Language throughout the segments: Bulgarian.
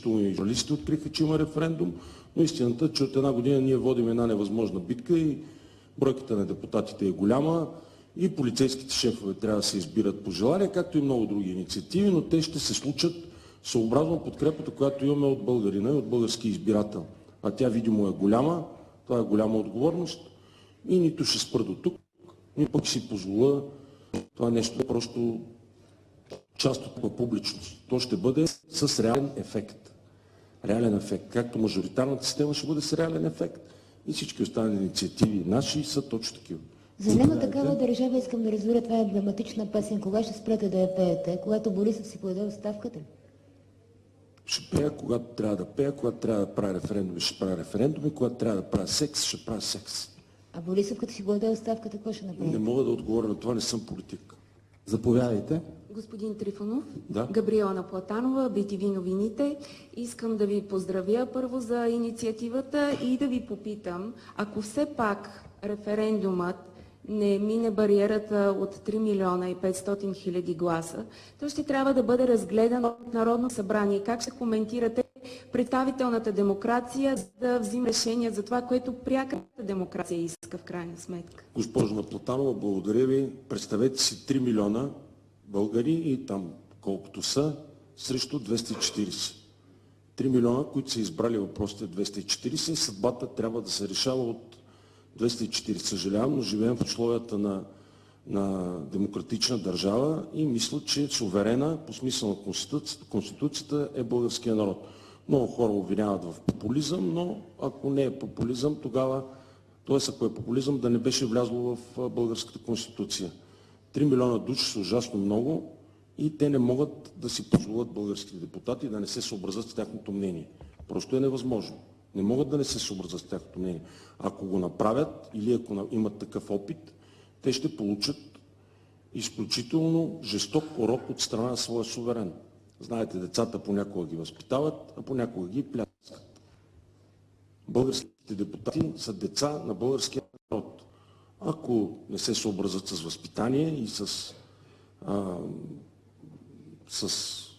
и журналистите откриха, че има референдум, но истината е, че от една година ние водим една невъзможна битка и бройката на депутатите е голяма и полицейските шефове трябва да се избират по желание, както и много други инициативи, но те ще се случат съобразно подкрепата, която имаме от българина и от български избирател. А тя видимо е голяма, това е голяма отговорност и нито ще спра до тук, нито пък си позволя това нещо просто част от публичност. То ще бъде с реален ефект. Реален ефект. Както мажоритарната система ще бъде с реален ефект и всички останали инициативи наши са точно такива. За няма такава държава искам да разбера, това е емблематична песен. Кога ще спрете да я пеете? Когато Борисов си подаде оставката? Ще пея, когато трябва да пея, когато трябва да правя референдуми, ще правя референдуми, когато трябва да правя секс, ще правя секс. А Борисов, като си подаде оставката, какво ще направи? Не мога да отговоря на това, не съм политик. Заповядайте. Господин Трифонов, Да. Габриела Наплатанова, BTV новините. Искам да ви поздравя първо за инициативата и да ви попитам, ако все пак референдумът не мине бариерата от 3 милиона и 500 хиляди гласа, то ще трябва да бъде разгледан от Народно събрание. Как ще коментирате представителната демокрация, за да взима решение за това, което пряката демокрация иска в крайна сметка? Госпожо Наплатанова, благодаря ви. Представете си 3 милиона българи и там колкото са, срещу 240. 3 милиона, които са избрали въпросите 240 и съдбата трябва да се решава от 240. Съжалявам, но живеем в условията на демократична държава и мисля, че суверена по смисъл на Конституцията е българския народ. Много хора обвиняват в популизъм, но ако не е популизъм, тогава, т.е. ако е популизъм, да не беше влязло в българската Конституция. 3 милиона души са ужасно много и те не могат да си позволят българските депутати да не се съобразят с тяхното мнение. Просто е невъзможно. Не могат да не се съобразят с тяхното мнение. Ако го направят или ако имат такъв опит, те ще получат изключително жесток урок от страна на своя суверен. Знаете, децата понякога ги възпитават, а понякога ги пляскат. Българските депутати са деца на българския народ. Ако не се съобразят с възпитание и с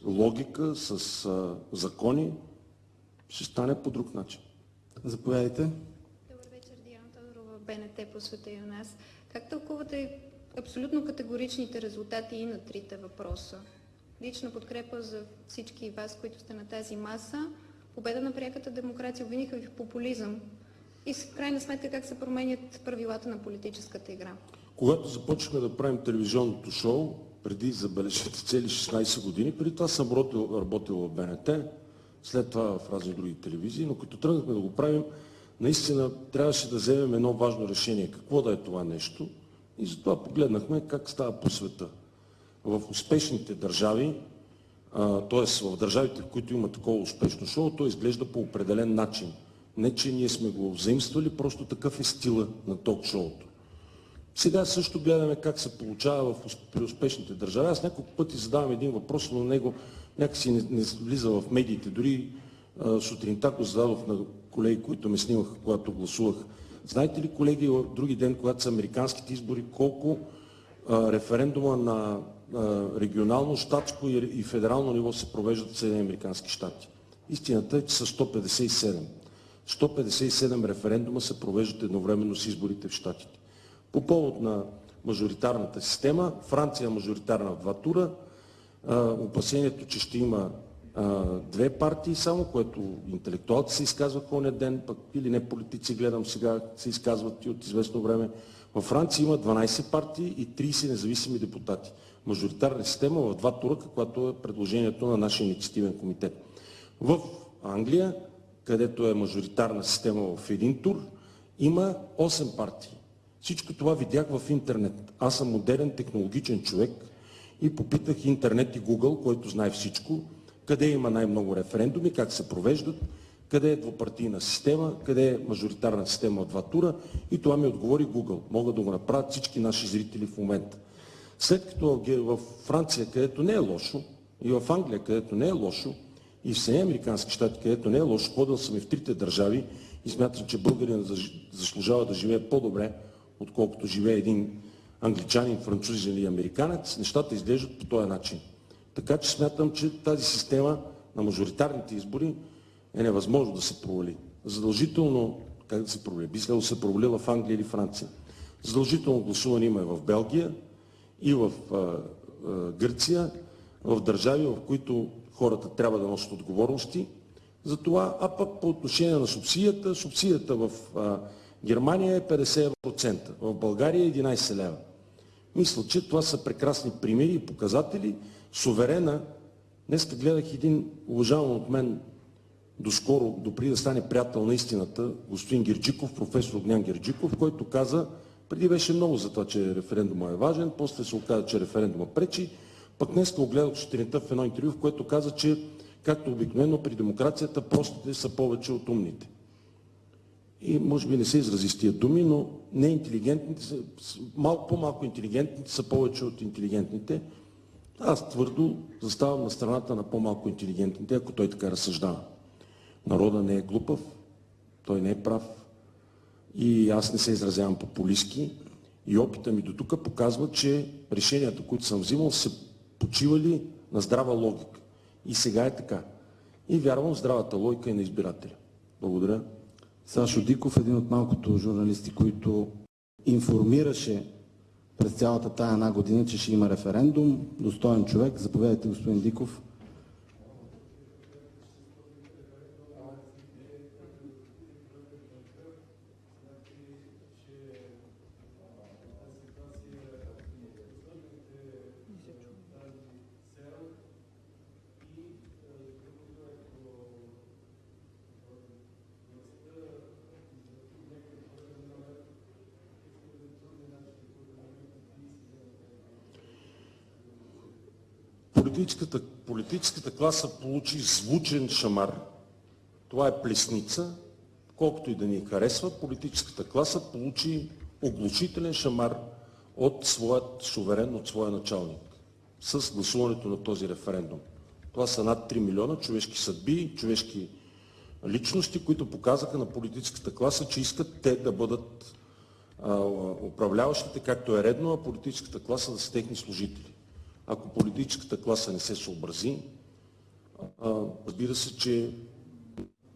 логика, с закони, ще стане по друг начин. Заповядайте. Добър вечер, Диана Тодорова, БНТ по света и у нас. Как тълкувате абсолютно категоричните резултати и на трите въпроса? Лична подкрепа за всички вас, които сте на тази маса, победа на пряката демокрация, обвиниха ви в популизъм и в крайна сметка как се променят правилата на политическата игра? Когато започнахме да правим телевизионното шоу, преди, забележете, цели 16 години, преди това съм работил в БНТ, след това в разни други телевизии, но като тръгнахме да го правим, наистина трябваше да вземем едно важно решение. Какво да е това нещо? И затова погледнахме как става по света. В успешните държави, т.е. в държавите, в които има такова успешно шоу, то изглежда по определен начин. Не, че ние сме го взаимствали, просто такъв е стила на ток-шоуто. Сега също гледаме как се получава при успешните държави. Аз няколко пъти задавам един въпрос, но на него някакси не влиза в медиите. Дори сутринта го зададох на колеги, които ме снимаха, когато гласувах. Знаете ли, колеги, други ден, когато са американските избори, колко референдума на регионално, щатско и федерално ниво се провеждат в Съединените американски щати? Истината е, че са 157. 157 референдума се провеждат едновременно с изборите в щатите. По повод на мажоритарната система, Франция е мажоритарна в 2 тура, опасението, че ще има 2 партии само, което интелектуалите се изказват оня ден, пък или не политици, гледам сега, се изказват и от известно време. Във Франция има 12 партии и 30 независими депутати. Мажоритарна система в 2 тура, каквато е предложението на нашия инициативен комитет. В Англия, където е мажоритарна система в 1 тур, има 8 партии. Всичко това видях в интернет. Аз съм модерен технологичен човек и попитах интернет и Google, който знае всичко, къде има най-много референдуми, как се провеждат, къде е двупартийна система, къде е мажоритарна система от 2 тура и това ми отговори Google. Могат да го направят всички наши зрители в момента. След като в Франция, където не е лошо, и в Англия, където не е лошо, и в Съединените американски щати, където не е лошо, ходил съм и в 3 държави и смятам, че българин заслужава да живее по-добре, отколкото живее един англичанин, французин или американец, нещата изглеждат по този начин. Така че смятам, че тази система на мажоритарните избори е невъзможно да се провали. Задължително, как да се провали? Би следвало да се провалила в Англия или Франция. Задължително гласуване има и в Белгия, и в Гърция, в държави, в които хората трябва да носят отговорности за това, а пък по отношение на субсидията в Германия е 50 евроцента, в България е 11 лева. Мисля, че това са прекрасни примери и показатели. Суверена, днеска гледах един уважаван от мен доскоро, допреди да стане приятел на истината, господин Герджиков, професор Огнян Герджиков, който каза, преди беше много за това, че референдума е важен, после се оказа, че референдума пречи, пък днес го гледах сутринта в едно интервю, в което каза, че както обикновено при демокрацията простите са повече от умните. И може би не се изрази с тия думи, но неинтелигентните, по-малко интелигентните са повече от интелигентните. Аз твърдо заставам на страната на по-малко интелигентните, ако той така разсъждава. Народът не е глупав, той не е прав и аз не се изразявам популистки и опита ми до тук показва, че решенията, които съм взимал, са почивали на здрава логика. И сега е така. И вярвам в здравата логика и на избирателя. Благодаря. Сашо Диков, един от малкото журналисти, които информираше през цялата тая една година, че ще има референдум. Достоен човек. Заповядайте, господин Диков. Политическата класа получи звучен шамар. Това е плесница. Колкото и да ни харесва, политическата класа получи оглушителен шамар от своят суверен, от своя началник, с гласуването на този референдум. Това са над 3 милиона човешки съдби, човешки личности, които показаха на политическата класа, че искат те да бъдат управляващите, както е редно, а политическата класа да са техни служители. Ако политическата класа не се съобрази, разбира се, че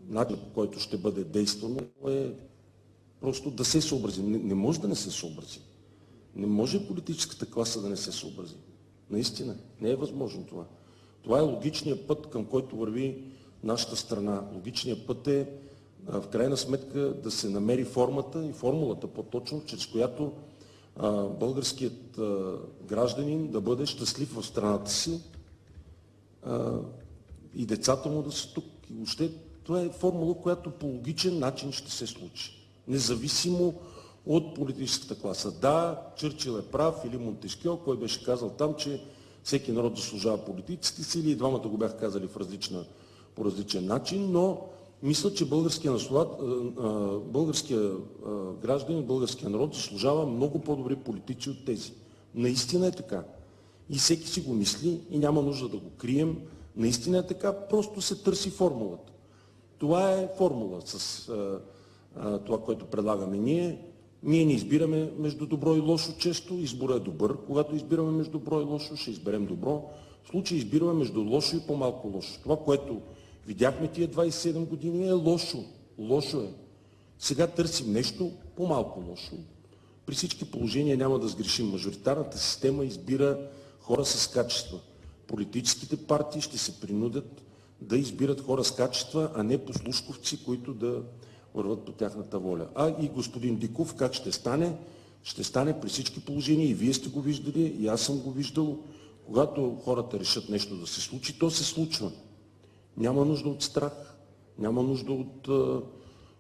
начинът, по който ще бъде действано, е просто да се съобрази. Не може да не се съобрази. Не може политическата класа да не се съобрази. Наистина, не е възможно това. Това е логичният път, към който върви нашата страна. Логичният път е, в крайна сметка, да се намери формата и формулата по-точно, чрез която българският гражданин да бъде щастлив в страната си и децата му да са тук. И въобще това е формула, която по логичен начин ще се случи. Независимо от политическата класа. Да, Чърчил е прав или Монтескьо, кой беше казал там, че всеки народ заслужава политически сили и двамата го бяха казали по различен начин, но мисля, че българския гражданин, българския народ заслужава много по-добри политици от тези. Наистина е така. И всеки си го мисли и няма нужда да го крием. Наистина е така, просто се търси формулата. Това е формула с това, което предлагаме ние. Ние не избираме между добро и лошо често, изборът е добър. Когато избираме между добро и лошо, ще изберем добро. В случай избираме между лошо и по-малко лошо. Това, което видяхме тия 27 години, е лошо. Лошо е. Сега търсим нещо по-малко лошо. При всички положения няма да сгрешим. Мажоритарната система избира хора с качества. Политическите партии ще се принудят да избират хора с качества, а не послушковци, които да върват по тяхната воля. А и господин Диков, как ще стане? Ще стане при всички положения, и вие сте го виждали, и аз съм го виждал. Когато хората решат нещо да се случи, то се случва. Няма нужда от страх, няма нужда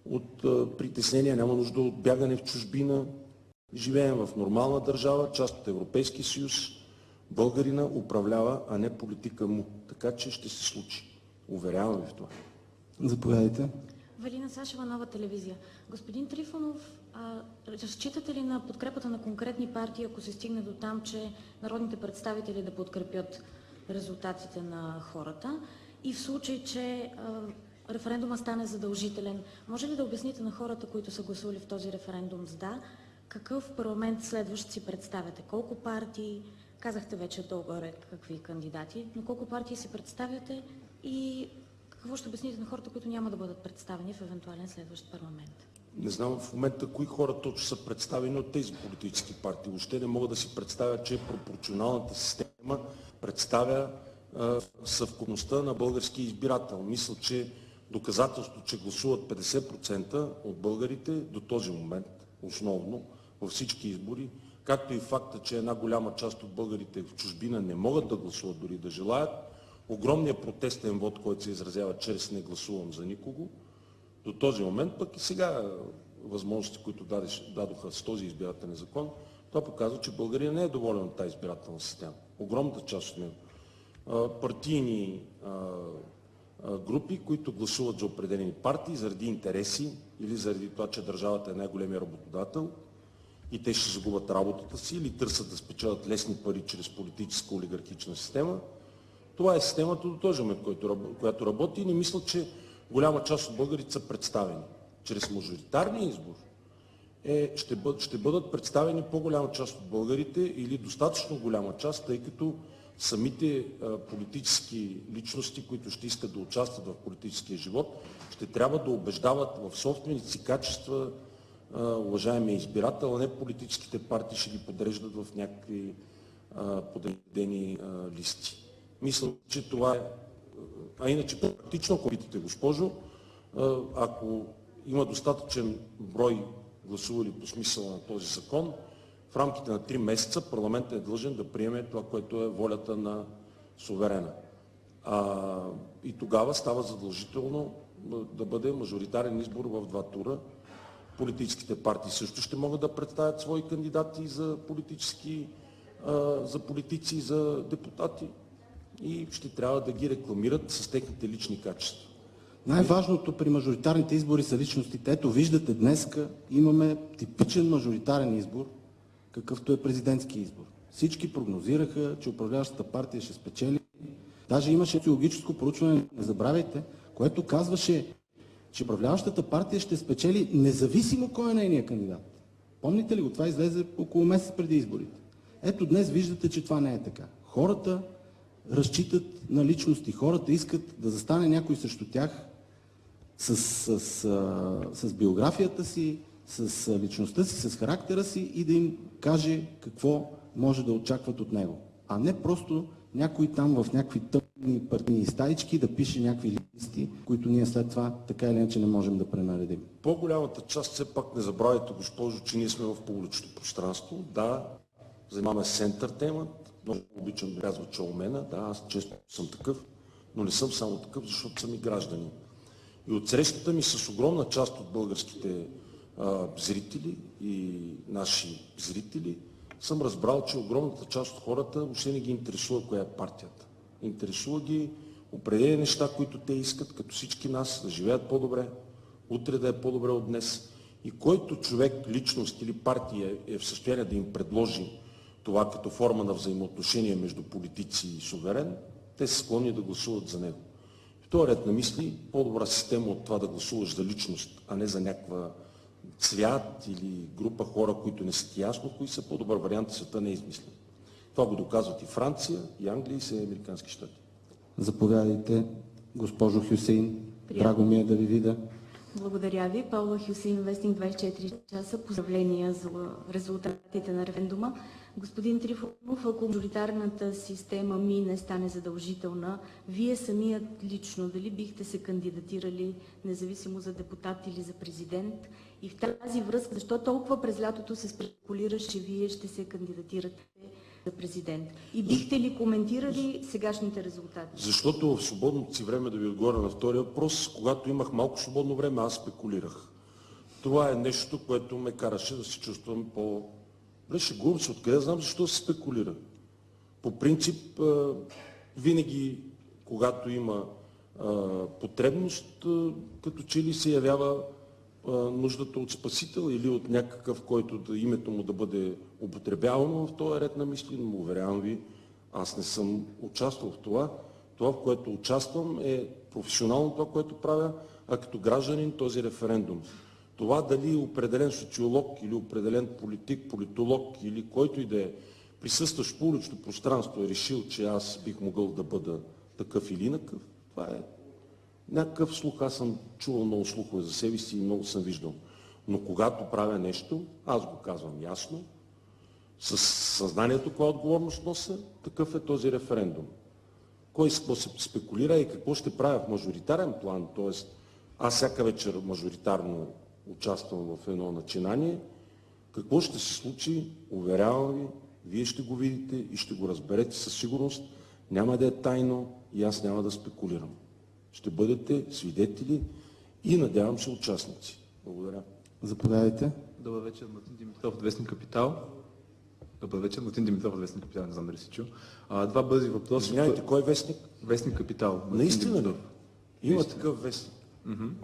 от притеснения, няма нужда от бягане в чужбина. Живеем в нормална държава, част от Европейския съюз. Българина управлява, а не политика му. Така че ще се случи. Уверявам ви в това. Заповядайте. Валина Сашева, Нова телевизия. Господин Трифонов, разчитате ли на подкрепата на конкретни партии, ако се стигне до там, че народните представители да подкрепят резултатите на хората? И в случай, че референдума стане задължителен, може ли да обясните на хората, които са гласували в този референдум с да, какъв парламент следващ си представяте? Колко партии, казахте вече долу-горе какви кандидати, но колко партии си представяте И какво ще обясните на хората, които няма да бъдат представени в евентуален следващ парламент? Не знам в момента кои хора точно са представени от тези политически партии. Въобще не мога да си представя, че пропорционалната система представя съвкупността на българския избирател. Мисля, че доказателство, че гласуват 50% от българите до този момент, основно във всички избори, както и факта, че една голяма част от българите в чужбина не могат да гласуват, дори да желаят, огромният протестен вод, който се изразява чрез "не гласувам за никого", до този момент, пък и сега възможности, които дадоха с този избирателен закон, това показва, че България не е доволен от тази избирателна система. Огромната част от него. Партийни групи, които гласуват за определени партии заради интереси или заради това, че държавата е най-големия работодател и те ще загубят работата си или търсят да спечелят лесни пари чрез политическа олигархична система. Това е системата до този момент, която работи, и не мисля, че голяма част от българите са представени. Чрез мажоритарния избор ще бъдат представени по-голяма част от българите или достатъчно голяма част, тъй като самите политически личности, които ще искат да участват в политическия живот, ще трябва да убеждават в собствените си качества уважаемия избирател, а не политическите партии ще ги подреждат в някакви подредени листи. Мисля, че това е. А иначе практично, ако питате, госпожо, ако има достатъчен брой гласували по смисъла на този закон, в рамките на 3 месеца парламентът е длъжен да приеме това, което е волята на суверена. И тогава става задължително да бъде мажоритарен избор в 2 тура. Политическите партии също ще могат да представят свои кандидати за политици, за депутати и ще трябва да ги рекламират с техните лични качества. Най-важното при мажоритарните избори са личностите. Ето виждате, днеска имаме типичен мажоритарен избор, какъвто е президентски избор. Всички прогнозираха, че управляващата партия ще спечели. Даже имаше социологическо проучване, не забравяйте, което казваше, че управляващата партия ще спечели независимо кой е нейният кандидат. Помните ли го? Това излезе около месец преди изборите. Ето днес виждате, че това не е така. Хората разчитат на личности. Хората искат да застане някой срещу тях с биографията си, с личността си, с характера си и да им каже какво може да очакват от него. А не просто някой там в някакви тъмни партийни стаички да пише някакви листи, които ние след това така или иначе не можем да пренаредим. По-голямата част, все пак не забравяйте, госпожо, че ние сме в публичното пространство. Да, занимаваме с ентертеймент. Много обичам да казва, че умена. Да, аз често съм такъв, но не съм само такъв, защото съм и гражданин. И от срещата ми с огромна част от българските зрители и наши зрители съм разбрал, че огромната част от хората въобще не ги интересува коя е партията. Интересува ги определени неща, които те искат, като всички нас, да живеят по-добре, утре да е по-добре от днес. И който човек, личност или партия е в състояние да им предложи това като форма на взаимоотношение между политици и суверен, те са склонни да гласуват за него. В този ред на мисли, по-добра система от това да гласуваш за личност, а не за някаква цвят или група хора, които не са ти ясно, кои са, по-добър вариант, света не е измислен. Това го доказват и Франция, и Англия, и Съединените американски щати. Заповядайте, госпожо Хюсеин. Драго ми е да ви видя. Благодаря ви. Павла Хюсеин, Вестник 24 часа. Поздравления за резултатите на референдума. Господин Трифонов, ако мажоритарната система не стане задължителна, вие самият лично дали бихте се кандидатирали независимо за депутат или за президент? И в тази връзка, защо толкова през лятото се спекулира, че вие ще се кандидатирате за президент? И бихте ли коментирали сегашните резултати? Защото в свободното си време, да ви отговоря на втория въпрос, когато имах малко свободно време, аз спекулирах. Това е нещо, което ме караше да се чувствам шегувам се, откъде знам защо се спекулира. По принцип, винаги, когато има потребност, като че ли се явява нуждата от спасител или от някакъв, който името му да бъде употребявано в този ред на мисли, но уверявам ви, аз не съм участвал в това. Това, в което участвам, е професионално това, което правя, а като гражданин този референдум. Това дали определен социолог или определен политик, политолог или който и да е присъстващ в публично пространство е решил, че аз бих могъл да бъда такъв или инакъв, Това е някакъв слух. Аз съм чувал много слухове за себе си и много съм виждал. Но когато правя нещо, аз го казвам ясно, с съзнанието каква отговорност нося, такъв е този референдум. Кой какво се спекулира и какво ще правя в мажоритарен план, т.е. аз всяка вечер мажоритарно участвам в едно начинание, какво ще се случи, уверявам ви, вие ще го видите и ще го разберете със сигурност, няма да е тайно и аз няма да спекулирам. Ще бъдете свидетели и надявам се участници. Благодаря. Заповядайте. Добър вечер, Мартин Димитров, Вестник Капитал. Добър вечер, Мартин Димитров, Вестник Капитал, не знам дали си чу. Два бързи въпроса. Извинявайте, кой е вестник? Вестник Капитал. Мартин Наистина ли? Димитров. Има Наистина. такъв вестник.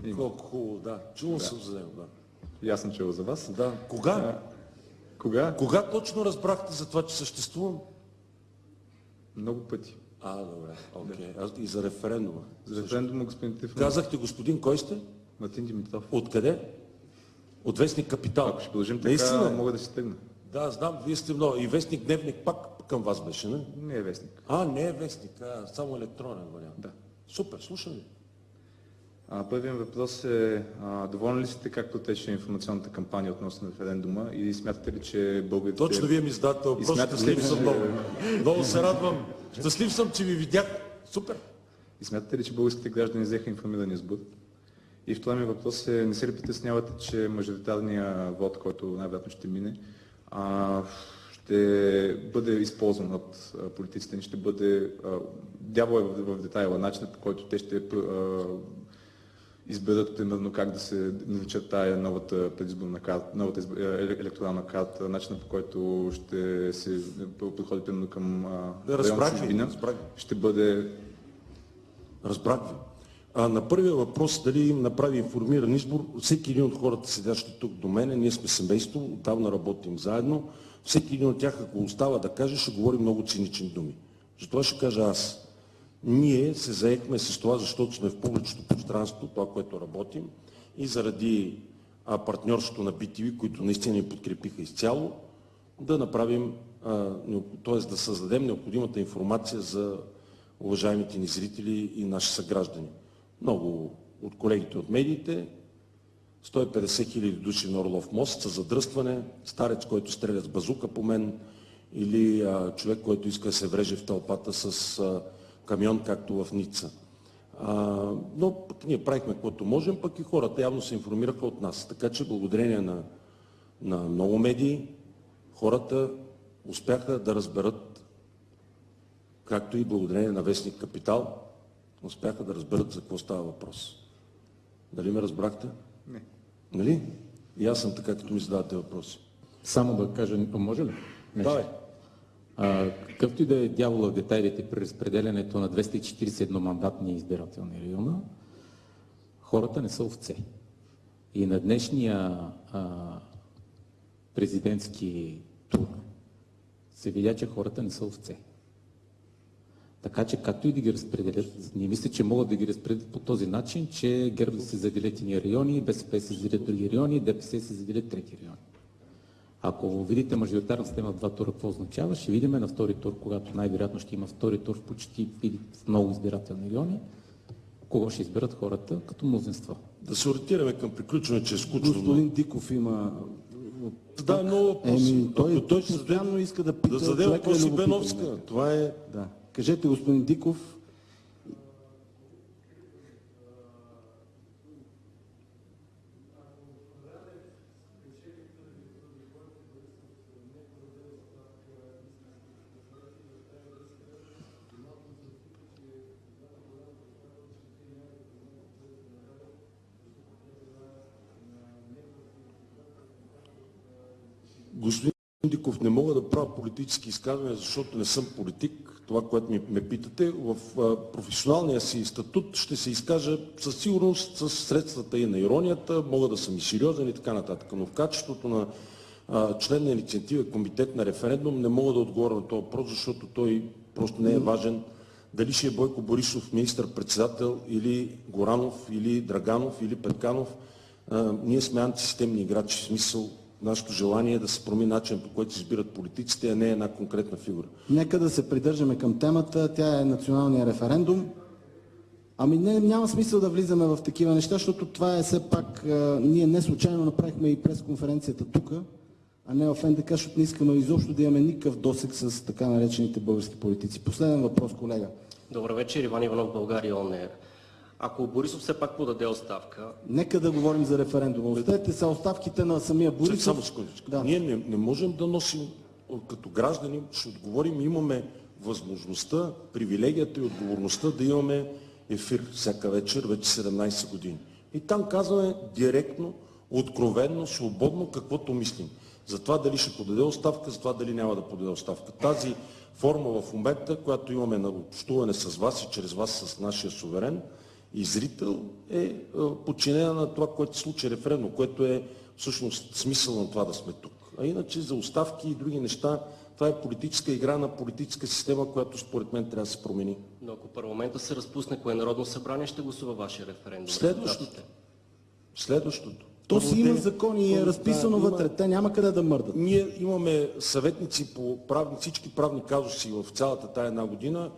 Има. Колко хубаво, да. Чувал съм за него, да. И аз съм чувал за вас. Да. Кога? Кога? Кога точно разбрахте за това, че съществувам? Много пъти. Добре, окей. И за референдума. За референдума, господин Трифонов. Казахте, господин, кой сте? Мартин Димитров. Откъде? От Вестник Капитал. Ако ще продължим така, Наистина? мога да си тръгна. Да, знам, вие сте много. И Вестник Дневник пак към вас беше, не? Не е вестник. Не е Вестник, само електронен вариант. Да. Супер, слушам ви. Първият въпрос е, доволни ли сте как протече информационната кампания относно референдума и смятате ли, че българите... Точно вие ми задавате въпрос, щастлив съм много. Много се радвам. Щастлив съм, че ви видях. Супер. И смятате ли, че българските граждани взеха информиран избор? И втория ми въпрос е, не се ли притеснявате, че мажоритарният вод, който най-вероятно ще мине, ще бъде използван от политиците ни, ще бъде дявол е в детайла, начинът, по който те ще изберат примерно как да се наричат тая новата предизборна карта, новата електорална карта, начинът, по който ще се подходи примерно към район чужбина, ще бъде... Разбрах ви. На първия въпрос, дали им направи информиран избор, всеки един от хората, седящи тук до мене, ние сме семейство, отдавна работим заедно, всеки един от тях, ако остава да каже, ще говори много цинични думи. Затова ще кажа аз. Ние се заехме с това, защото сме в публичното пространство, това, което работим, и заради партньорството на BTV, които наистина ни подкрепиха изцяло, да направим, т.е. да създадем необходимата информация за уважаемите ни зрители и наши съграждани. Много от колегите от медиите, 150 хиляди души на Орлов мост, със задръстване, старец, който стреля с базука по мен, или човек, който иска да се вреже в тълпата с камион, както в Ница. Но пък ние правихме каквото можем, пък и хората явно се информираха от нас. Така че благодарение на много медии, хората успяха да разберат, както и благодарение на Вестник Капитал, успяха да разберат за какво става въпрос. Дали ме разбрахте? Не. Нали? И аз съм така, като ми задавате въпроси. Само да кажа, може ли? Давай. Какъвто и да е дявола в детайлите при разпределянето на 241 мандатни избирателни района, хората не са овце. И на днешния президентски тур се видя, че хората не са овце. Така че както и да ги разпределят, не мисля, че могат да ги разпределят по този начин, че ГЕРБ да се заделят едни райони, БСП се заделят други райони, ДПС се заделят трети райони. Ако видите мажоритарна система в два тура, какво означава, ще видим на втори тур, когато най-вероятно ще има втори тур в почти в много избирателни райони, кого ще изберат хората като мнозинство. Да се ориентираме към приключване, че е скучно. Господин Диков има... Да, много въпроси. Той постоянно иска да пита... Да зададе въпроси Беновска. Това е... Да. Кажете, господин Диков. Господин Диков, не мога да правя политически изказвания, защото не съм политик. Това, което ме питате, в професионалния си статут ще се изкажа със сигурност с средствата и на иронията, мога да съм и сериозен и така нататък. Но в качеството на член на инициатива комитет на референдум не мога да отговоря на този въпрос, защото той просто не е важен. Дали ще е Бойко Борисов министър-председател, или Горанов, или Драганов, или Петканов, ние сме антисистемни играчи, в смисъл нашето желание е да се промени начин, по който се избират политиците, а не една конкретна фигура. Нека да се придържаме към темата. Тя е националния референдум. Ами не, няма смисъл да влизаме в такива неща, защото това е все пак, ние не случайно направихме и пресконференцията тук, а не в НДК, защото не искаме изобщо да имаме никакъв досег с така наречените български политици. Последен въпрос, колега. Добър вечер, Иван Иванов, България ОНЕР. Ако Борисов все пак подаде оставка... Нека да говорим за референдума. Оставете са оставките на самия Борисов. Само секундичка. Да. Ние не можем да носим, като граждани, ще отговорим, имаме възможността, привилегията и отговорността да имаме ефир всяка вечер, вече 17 години. И там казваме директно, откровенно, свободно каквото мислим. За това дали ще подаде оставка, за това дали няма да подаде оставка. Тази форма в момента, която имаме на общуване с вас и чрез вас с нашия суверен и зрител, е подчинена на това, което се случи референдум, което е всъщност смисъл на това да сме тук. А иначе за оставки и други неща, това е политическа игра на политическа система, която според мен трябва да се промени. Но ако парламента се разпусне, кое Народно събрание ще гласува вашия референдум? Следващото. То си има закони и е разписано вътре. Те няма къде да мърдат. Ние имаме съветници по всички правни казуси в цялата тая една година,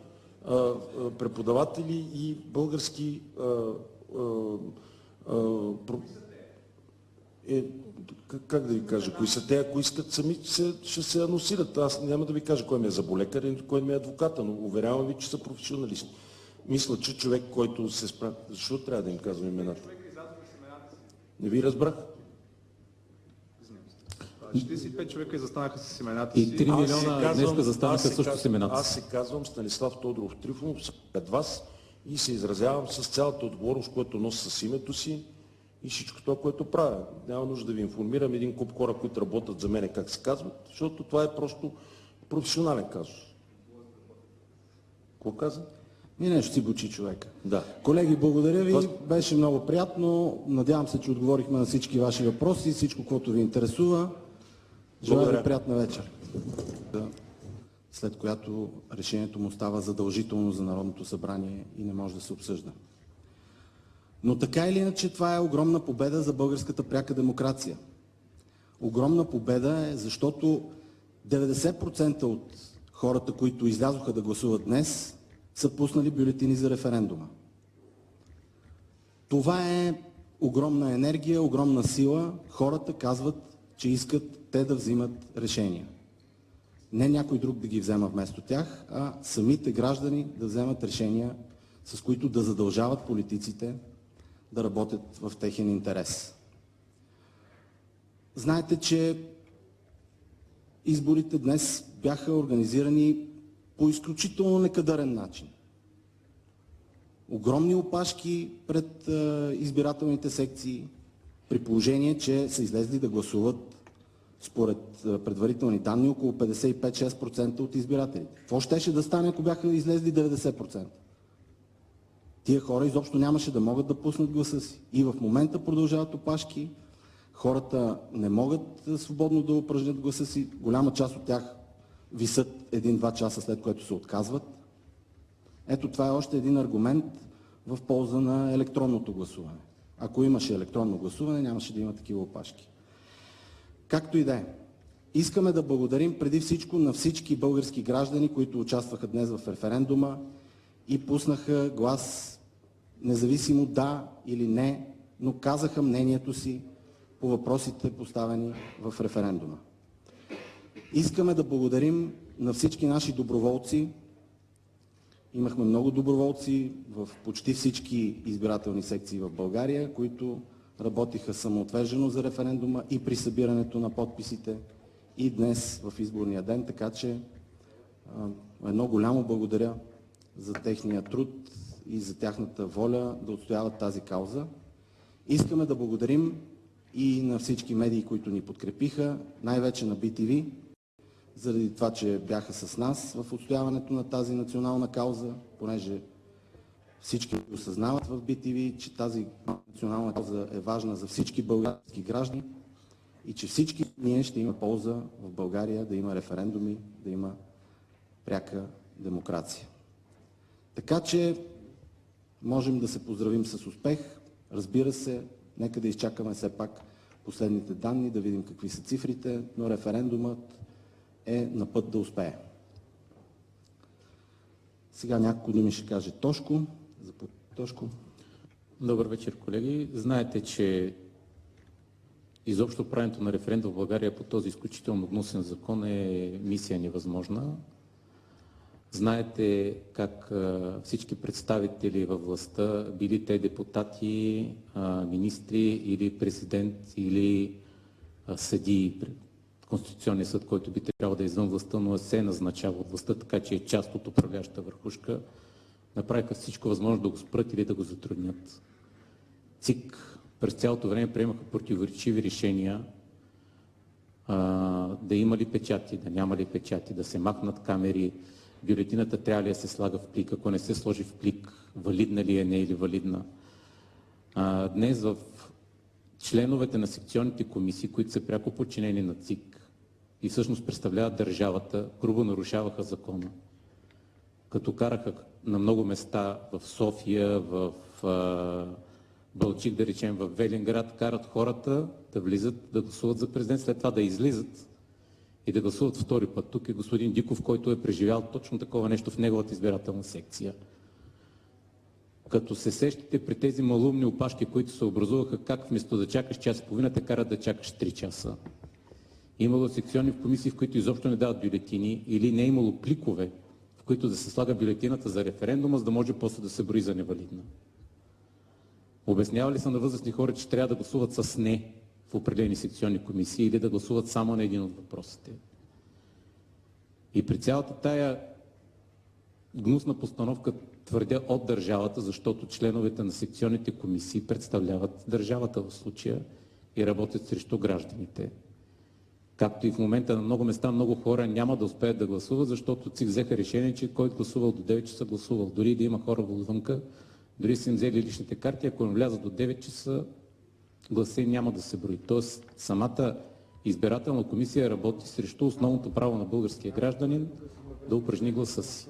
преподаватели и български как да ви кажа, кои са те, ако искат сами ще се анонсират. Аз няма да ви кажа кой ми е заболекар и кой ми е адвоката, но уверявам ви, че са професионалисти. Мисля, че човек, който се справя... Защо трябва да им казвам имената? Не ви разбрах. 45 човека застанаха с имената си. И 3 милиона днеска застанаха също с имената. Аз се казвам Станислав Тодоров Трифонов пред вас и се изразявам с цялата отговорност, която нося с името си и всичко това, което правя. Няма нужда да ви информирам един куп хора, които работят за мене, как се казват, защото това е просто професионален казус. Какво каза? И нещо си бучи човека. Да. Колеги, благодаря ви. Беше много приятно. Надявам се, че отговорихме на всички ваши въпроси, всичко, което ви интересува. Желая ви приятна вечер. След която решението му става задължително за Народното събрание и не може да се обсъжда. Но така или иначе това е огромна победа за българската пряка демокрация. Огромна победа е, защото 90% от хората, които излязоха да гласуват днес, са пуснали бюлетини за референдума. Това е огромна енергия, огромна сила. Хората казват, че искат те да взимат решения. Не някой друг да ги взема вместо тях, а самите граждани да вземат решения, с които да задължават политиците да работят в техен интерес. Знаете, че изборите днес бяха организирани по изключително некадърен начин. Огромни опашки пред избирателните секции, при положение, че са излезли да гласуват според предварителни данни около 55-6% от избирателите. Какво щеше да стане, ако бяха излезли 90%? Тия хора изобщо нямаше да могат да пуснат гласа си. И в момента продължават опашки, хората не могат свободно да упражнят гласа си, голяма част от тях висят 1-2 часа след което се отказват. Ето това е още един аргумент в полза на електронното гласуване. Ако имаше електронно гласуване, нямаше да има такива опашки. Както и да е. Искаме да благодарим преди всичко на всички български граждани, които участваха днес в референдума и пуснаха глас независимо да или не, но казаха мнението си по въпросите поставени в референдума. Искаме да благодарим на всички наши доброволци. Имахме много доброволци в почти всички избирателни секции в България, които работиха самоотвержено за референдума и при събирането на подписите и днес в изборния ден, така че едно голямо благодаря за техния труд и за тяхната воля да отстояват тази кауза. Искаме да благодарим и на всички медии, които ни подкрепиха, най-вече на BTV, заради това, че бяха с нас в отстояването на тази национална кауза, понеже всички осъзнават в BTV, че тази национална кауза е важна за всички български граждани и че всички ние ще има полза в България да има референдуми, да има пряка демокрация. Така че можем да се поздравим с успех. Разбира се, нека да изчакаме все пак последните данни, да видим какви са цифрите, но референдумът е на път да успее. Сега няколко думи ще каже Тошко. Тошко. Добър вечер, колеги. Знаете, че изобщо правенето на референдум в България по този изключително гнусен закон е мисия невъзможна. Знаете как всички представители във властта, били те депутати, министри или президент, или съдии, Конституционния съд, който би трябвало да е извън властта, но се назначава от властта, така че е част от управляващата върхушка, направиха всичко възможно да го спрат или да го затруднят. ЦИК през цялото време приемаха противоречиви решения, да има ли печати, да няма ли печати, да се махнат камери, бюлетината трябва ли да се слага в плик, ако не се сложи в плик, валидна ли е, не е ли валидна. Днес в членовете на секционните комисии, които са пряко подчинени на ЦИК и всъщност представляват държавата, грубо нарушаваха закона, като караха на много места в София, в Балчик, да речем, в Велинград, карат хората да влизат, да гласуват за президент, след това да излизат и да гласуват втори път. Тук е господин Диков, който е преживял точно такова нещо в неговата избирателна секция. Като се сещате при тези малумни опашки, които се образуваха, как вместо да чакаш час и половина, те карат да чакаш 3 часа. Имало секционни комисии, в които изобщо не дават бюлетини, или не е имало пликове, в които да се слага бюлетината за референдума, за да може после да се брои за невалидна. Обяснявали са на възрастни хора, че трябва да гласуват с не в определени секционни комисии или да гласуват само на един от въпросите. И при цялата тая гнусна постановка твърдя от държавата, защото членовете на секционните комисии представляват държавата в случая и работят срещу гражданите. Както и в момента на много места много хора няма да успеят да гласуват, защото ЦИК взеха решение, че който гласувал до 9 часа гласувал. Дори да има хора вънка, дори са им взели личните карти, ако им влязат до 9 часа, гласа им няма да се брои. Тоест самата избирателна комисия работи срещу основното право на българския гражданин да упражни гласа си.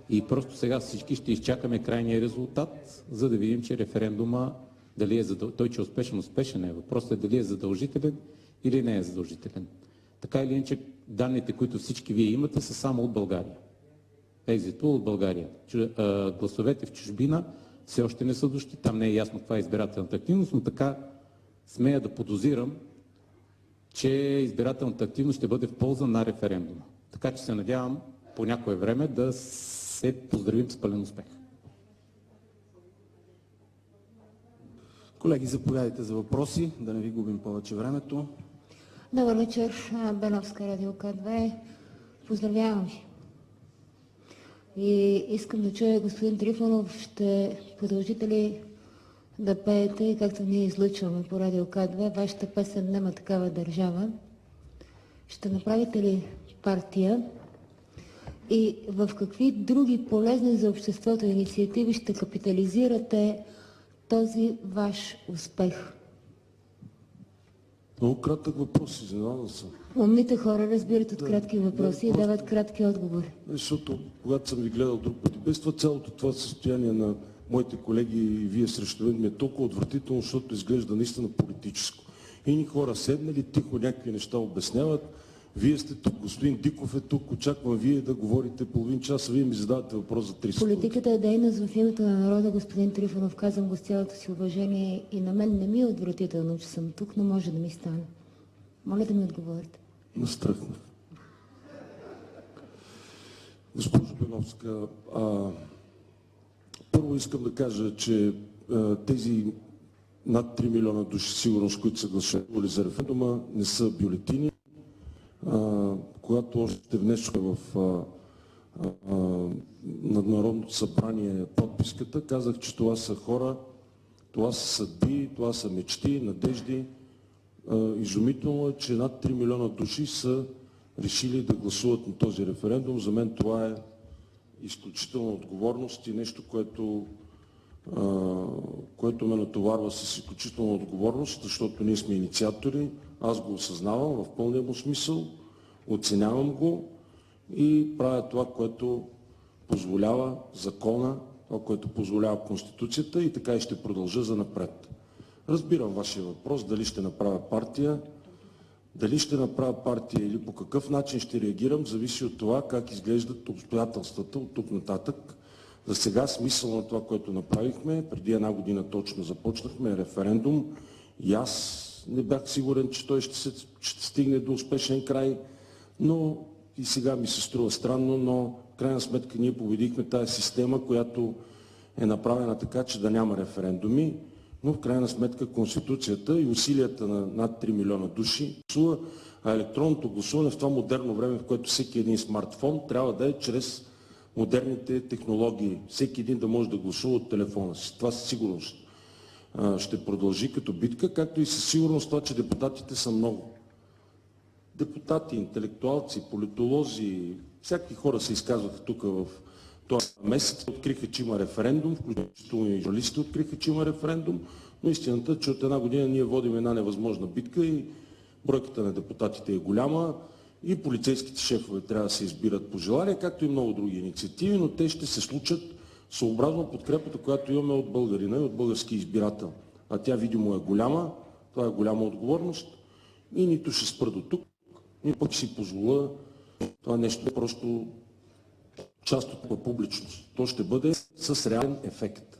И просто сега всички ще изчакаме крайния резултат, за да видим, че референдума, дали е той, че е успешен е. Въпросът е дали е задължителен или не е задължителен. Така или иначе, данните, които всички вие имате, са само от България. Екзитул от България. Гласовете в чужбина все още не са дошли. Там не е ясно каква е избирателната активност, но така смея да подозирам, че избирателната активност ще бъде в полза на референдума. Така че се надявам по някое време да се поздравим с пълен успех. Колеги, заповядайте за въпроси, да не ви губим повече времето. Добър вечер, Беновска, Радио К2. Поздравявам ви. И искам да чуя, господин Трифонов, ще продължите ли да пеете, както ние излъчваме по Радио К2, вашата песен "Нема такава държава"? Ще направите ли партия? И в какви други полезни за обществото инициативи ще капитализирате този ваш успех? Много кратък въпрос, изненадан съм. Умните хора разбират от кратки въпроси и дават кратки отговори. Защото когато съм ви гледал друг път, без това цялото това състояние на моите колеги и вие срещу мен ми е толкова отвратително, защото изглежда наистина политическо. Едни хора седнали, тихо някакви неща обясняват. Вие сте тук, господин Диков е тук, очаквам вие да говорите половин час, а вие ми задавате въпрос за 30 секунди. Политиката е дейност в името на народа, господин Трифонов. Казвам го с цялото си уважение и на мен не ми е отвратително, че съм тук, но може да ми стане. Моля да ми отговорите. Настръхнах. Госпожо Беновска, първо искам да кажа, че тези над 3 милиона души сигурност, които са гласували за референдума, не са бюлетини. Когато още внесохме на Народното събрание подписката, казах, че това са хора, това са съдби, това са мечти, надежди. Изумително е, че над 3 милиона души са решили да гласуват на този референдум. За мен това е изключителна отговорност и нещо, което ме натоварва с изключителна отговорност, защото ние сме инициатори, аз го осъзнавам в пълния му смисъл, оценявам го и правя това, което позволява закона, това, което позволява Конституцията и така и ще продължа занапред. Разбирам вашия въпрос, дали ще направя партия. Дали ще направя партия или по какъв начин ще реагирам, зависи от това как изглеждат обстоятелствата от тук нататък. За сега смисъл на това, което направихме, преди една година точно започнахме референдум и аз не бях сигурен, че той ще стигне до успешен край, но и сега ми се струва странно, но в крайна сметка ние победихме тази система, която е направена така, че да няма референдуми, но в крайна сметка Конституцията и усилията на над 3 милиона души гласува, а електронното гласуване в това модерно време, в което всеки един смартфон трябва да е чрез модерните технологии. Всеки един да може да гласува от телефона си. Това със сигурност ще продължи като битка, както и със сигурност това, че депутатите са много. Депутати, интелектуалци, политолози, всякакви хора се изказваха тук в този месец. Откриха, че има референдум, включително и журналисти откриха, че има референдум, но истината е, че от една година ние водим една невъзможна битка и бройката на депутатите е голяма и полицейските шефове трябва да се избират по желание, както и много други инициативи, но те ще се случат съобразно подкрепата, която имаме от българина и от български избирател. А тя видимо е голяма, това е голяма отговорност и нито ще спра до тук, нито пък си позволя това нещо просто част от публичност. То ще бъде с реален ефект.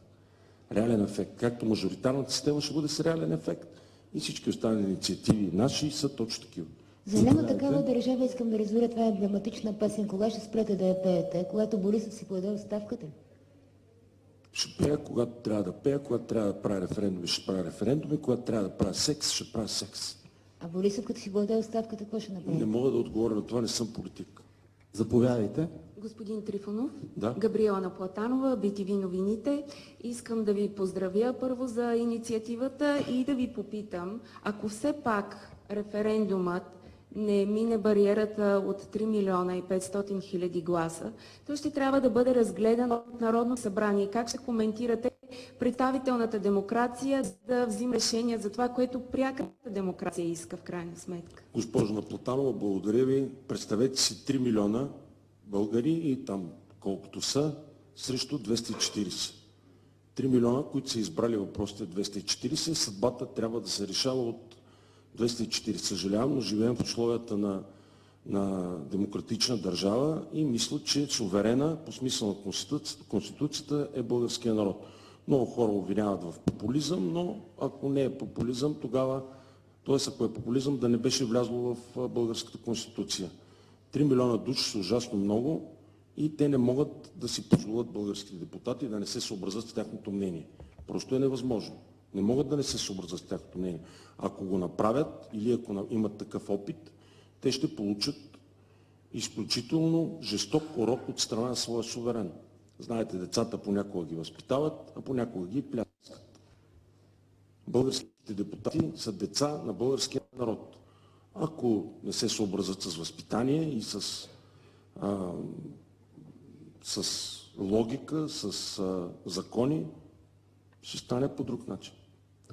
Реален ефект. Както мажоритарната система ще бъде с реален ефект и всички останали инициативи наши са точно такива. За няма такава държава искам да разбера, това е емблематична песен. Кога ще спрете да я пеете? Когато Борисов си подаде оставката? Ще пея, когато трябва да пея, когато трябва да правя референдуми, ще правя референдуми, когато трябва да правя секс, ще правя секс. А Борисов, като си подаде оставката, какво ще направи? Не мога да отговоря на това, не съм политик. Заповядайте. Господин Трифонов, Да. Габриела Наплатанова, BTV новините. Искам да ви поздравя първо за инициативата и да ви попитам, ако все пак референдумът не мине бариерата от 3 милиона и 500 хиляди гласа, то ще трябва да бъде разгледан от Народно събрание. Как ще коментирате представителната демокрация да взима решения за това, което пряката демокрация иска в крайна сметка? Госпожо Наплатанова, благодаря ви. Представете си 3 милиона българи и там колкото са, срещу 240. 3 милиона, които са избрали въпросите 240, съдбата трябва да се решава от 240. Съжалявам, но живеем в условията на демократична държава и мисля, че суверена по смисъл на Конституцията е българския народ. Много хора обвиняват в популизъм, но ако не е популизъм, тогава, т.е. ако е популизъм, да не беше влязло в българската Конституция. 3 милиона души са ужасно много и те не могат да си позволят българските депутати да не се съобразят с тяхното мнение. Просто е невъзможно. Не могат да не се съобразят с тяхното мнение. Ако го направят или ако имат такъв опит, те ще получат изключително жесток урок от страна на своя суверен. Знаете, децата понякога ги възпитават, а понякога ги пляскат. Българските депутати са деца на българския народ. Ако не се съобразят с възпитание и с логика, с закони, ще стане по друг начин.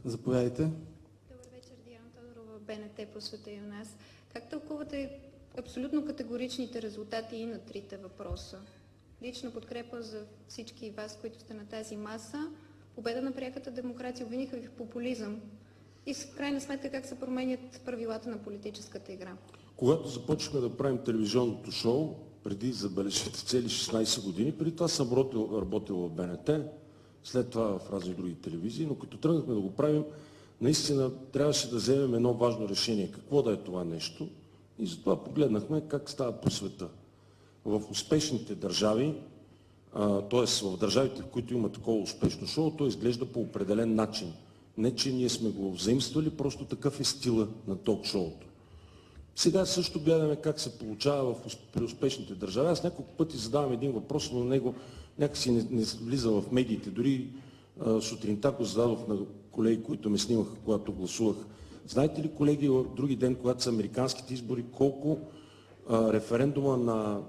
Заповядайте. Добър вечер, Диана Тодорова, БНТ по света и у нас. Как тълкувате абсолютно категоричните резултати и на трите въпроса? Лична подкрепа за всички вас, които сте на тази маса, победа на пряката демокрация, обвиниха ви в популизъм и в крайна сметка как се променят правилата на политическата игра. Когато започнахме да правим телевизионното шоу, преди, забележете, цели 16 години, преди това съм работил в БНТ, след това в разни други телевизии, но като тръгнахме да го правим, наистина трябваше да вземем едно важно решение. Какво да е това нещо? И затова погледнахме как става по света. В успешните държави, т.е. в държавите, в които има такова успешно шоу, то изглежда по определен начин. Не, че ние сме го взаимствали, просто такъв е стила на ток-шоуто. Сега също гледаме как се получава при успешните държави. Аз няколко пъти задавам един въпрос, но на него някакси не влиза в медиите. Дори сутринта го зададох на колеги, които ме снимаха, когато гласувах. Знаете ли, колеги, в други ден, когато са американските избори, колко референдума на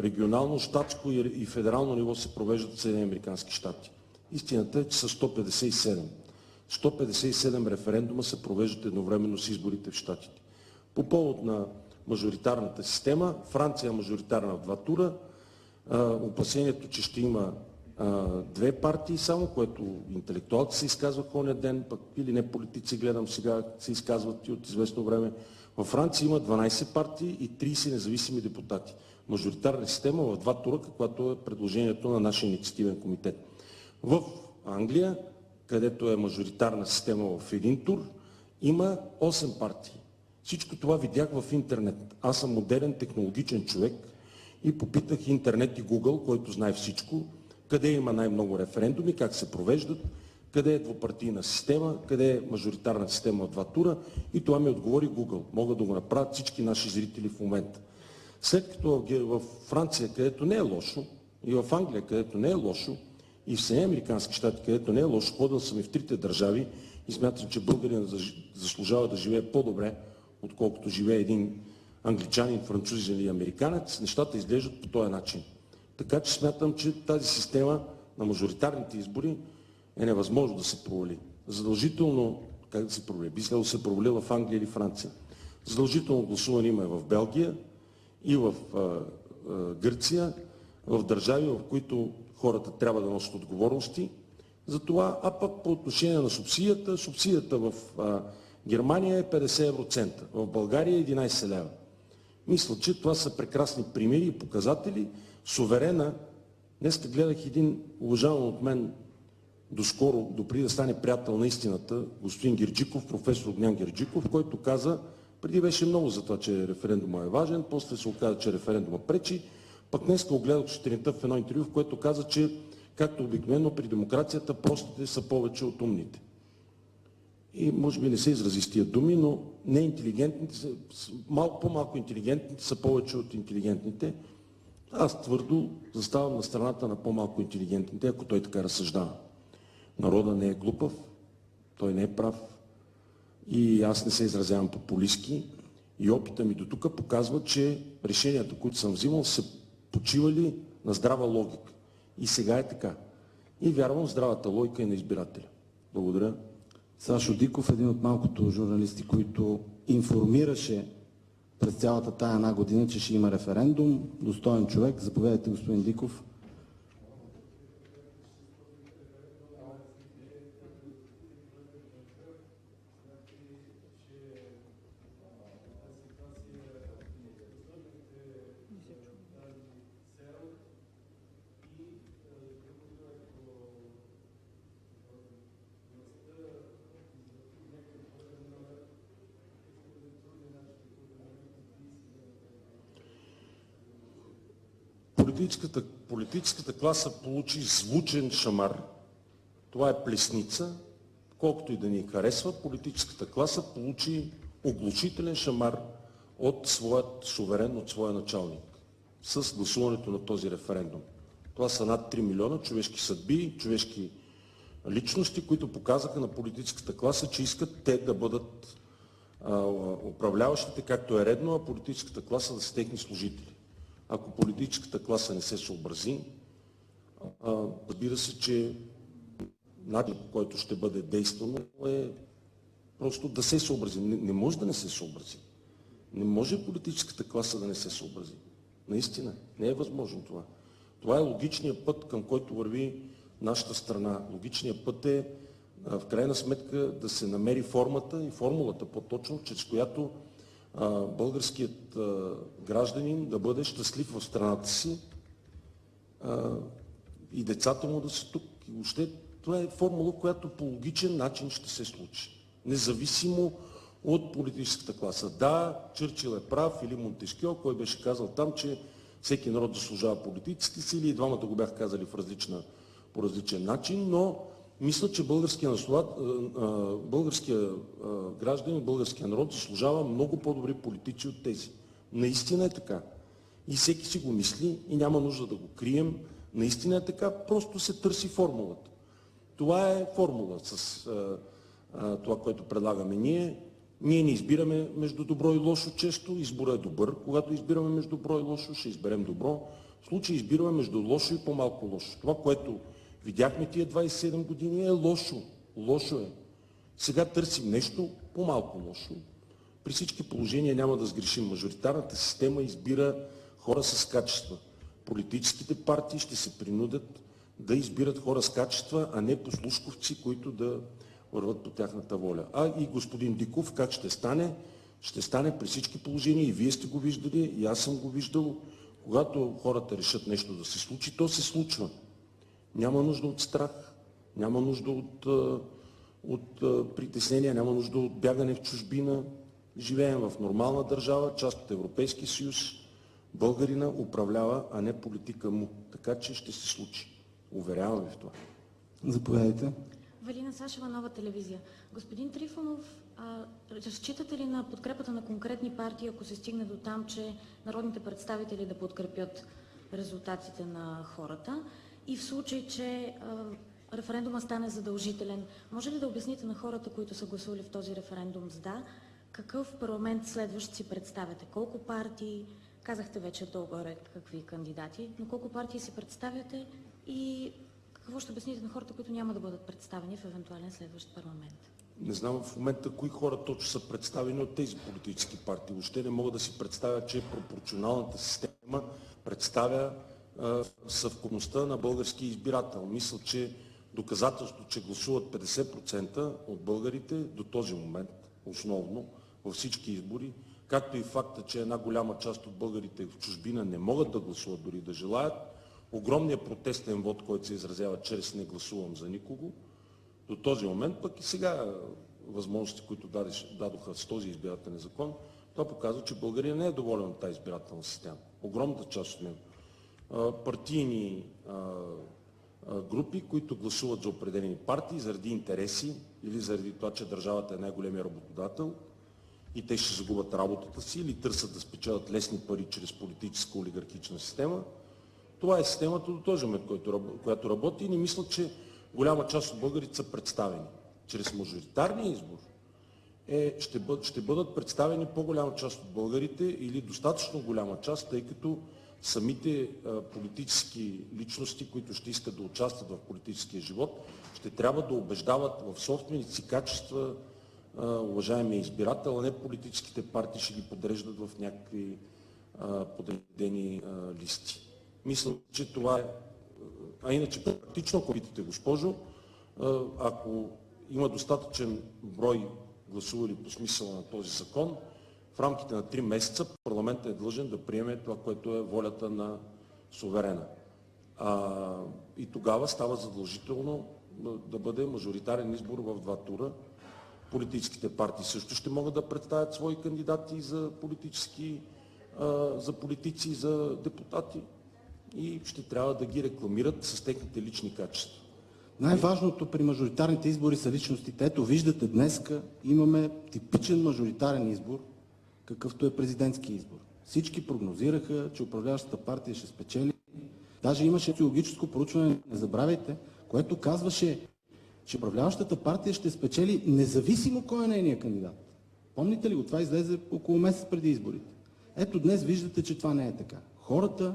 регионално, щатско и федерално ниво се провеждат в Съединените американски щати? Истината е, че са 157. 157 референдума се провеждат едновременно с изборите в щатите. По повод на мажоритарната система, Франция е мажоритарна в 2 тура, опасението, че ще има две партии само, което интелектуалци се изказваха оня ден, пък или не политици, гледам сега, се изказват и от известно време. Във Франция има 12 партии и 30 независими депутати. Мажоритарна система в 2 тура, каквато е предложението на нашия инициативен комитет. В Англия, където е мажоритарна система в 1 тур, има 8 партии. Всичко това видях в интернет. Аз съм модерен технологичен човек и попитах интернет и Google, който знае всичко, къде има най-много референдуми, как се провеждат, къде е двупартийна система, къде е мажоритарна система от 2 тура, и това ми отговори Google. Могат да го направят всички наши зрители в момента. След като в Франция, където не е лошо, и в Англия, където не е лошо, и в Съединените американски щати, където не е лошо, ходил съм и в 3 държави и смятам, че българин заслужава да живее по-добре, отколкото живее един англичанин, французин или американец, нещата изглеждат по този начин. Така че смятам, че тази система на мажоритарните избори е невъзможно да се провали. Задължително, как да се провали? Би следвало да се провали в Англия или Франция. Задължително гласуване има и в Белгия, и в Гърция, в държави, в които хората трябва да носят отговорности за това, а пък по отношение на субсидията в Германия е 50 евроцента, в България е 11 лева. Мисля, че това са прекрасни примери и показатели. Суверена, днес гледах един уважаван от мен доскоро, допреди да стане приятел на истината, господин Герджиков, професор Огнян Герджиков, който каза, преди беше много за това, че референдума е важен, после се оказа, че референдума пречи, пък днес го гледах сутринта в едно интервю, в което каза, че както обикновено при демокрацията простите са повече от умните. И може би не се изрази с тия думи, но неинтелигентните, по-малко интелигентните са повече от интелигентните. Аз твърдо заставам на страната на по-малко интелигентните, ако той така разсъждава. Народът не е глупав, той не е прав и аз не се изразявам популистки и опита ми до тук показва, че решенията, които съм взимал, са почивали на здрава логика. И сега е така. И вярвам в здравата логика и на избирателя. Благодаря. Сашо Диков, един от малкото журналисти, които информираше през цялата тая 1 година, че ще има референдум. Достоен човек. Заповядайте, господин Диков. Политическата класа получи звучен шамар. Това е плесница. Колкото и да ни харесва, политическата класа получи оглушителен шамар от своят суверен, от своя началник, с гласуването на този референдум. Това са над 3 милиона човешки съдби, човешки личности, които показаха на политическата класа, че искат те да бъдат управляващите, както е редно, а политическата класа да са техни служители. Ако политическата класа не се съобрази, разбира се, че начинът, по който ще бъде действано, е просто да се съобрази. Не може да не се съобрази. Не може политическата класа да не се съобрази. Наистина, не е възможно това. Това е логичният път, към който върви нашата страна. Логичният път е, в крайна сметка, да се намери формата и формулата по-точно, чрез която българският гражданин да бъде щастлив в страната си и децата му да са тук. И въобще това е формула, която по логичен начин ще се случи. Независимо от политическата класа. Да, Чърчил е прав, или Монтескьо, кой беше казал там, че всеки народ заслужава политически сили, и двамата го бях казали по различен начин, но мисля, че българския гражданин, българския народ заслужава много по-добри политици от тези. Наистина е така. И всеки си го мисли и няма нужда да го крием. Наистина е така, просто се търси формулата. Това е формула с това, което предлагаме ние. Ние не избираме между добро и лошо често, избора е добър. Когато избираме между добро и лошо, ще изберем добро. В случай избираме между лошо и по-малко лошо. Това, което видяхме тия 27 години, е лошо. Лошо е. Сега търсим нещо по-малко лошо. При всички положения няма да сгрешим. Мажоритарната система избира хора с качества. Политическите партии ще се принудят да избират хора с качества, а не послушковци, които да върват по тяхната воля. А и господин Диков, как ще стане? Ще стане при всички положения, и вие сте го виждали, и аз съм го виждал. Когато хората решат нещо да се случи, то се случва. Няма нужда от страх, няма нужда от притеснения, няма нужда от бягане в чужбина. Живеем в нормална държава, част от Европейския съюз. Българина управлява, а не политика му. Така че ще се случи. Уверявам ви в това. Заповядайте. Валина Сашева, Нова телевизия. Господин Трифонов, разчитате ли на подкрепата на конкретни партии, ако се стигне до там, че народните представители да подкрепят резултатите на хората? И в случай, че референдума стане задължителен, може ли да обясните на хората, които са гласували в този референдум с да, какъв парламент следващ си представяте? Колко партии? Казахте вече долу-горе какви кандидати, но колко партии си представяте и какво ще обясните на хората, които няма да бъдат представени в евентуален следващ парламент? Не знам в момента кои хора точно са представени от тези политически партии. Въобще не мога да си представя, че пропорционалната система представя съвкупността на български избирател. Мисля, че доказателство, че гласуват 50% от българите до този момент, основно във всички избори, както и факта, че една голяма част от българите в чужбина не могат да гласуват, дори да желаят, огромният протестен вод, който се изразява чрез "не гласувам за никого", до този момент, пък и сега възможности, които дадоха с този избирателен закон, това показва, че България не е доволен от тази избирателна система. Огромната част от него. Партийни групи, които гласуват за определени партии заради интереси или заради това, че държавата е най-големия работодател и те ще загубят работата си или търсят да спечелят лесни пари чрез политическа олигархична система. Това е системата до този момент, която работи, и не мисля, че голяма част от българите са представени. Чрез мажоритарния избор ще бъдат представени по-голяма част от българите или достатъчно голяма част, тъй като самите политически личности, които ще искат да участват в политическия живот, ще трябва да убеждават в собствените си качества уважаемия избирател, а не политическите партии ще ги подреждат в някакви подредени листи. Мисля, че това е. А иначе практично, ако питате, госпожо, ако има достатъчен брой гласували по смисъла на този закон, в рамките на 3 месеца парламентът е длъжен да приеме това, което е волята на суверена. И тогава става задължително да бъде мажоритарен избор в 2 тура. Политическите партии също ще могат да представят свои кандидати за политици и за депутати и ще трябва да ги рекламират с техните лични качества. Най-важното при мажоритарните избори са личностите. Ето виждате, днеска имаме типичен мажоритарен избор, какъвто е президентски избор. Всички прогнозираха, че управляващата партия ще спечели. Даже имаше социологическо проучване, не забравяйте, което казваше, че управляващата партия ще спечели независимо кой е нейният кандидат. Помните ли го? Това излезе около месец преди изборите. Ето днес виждате, че това не е така. Хората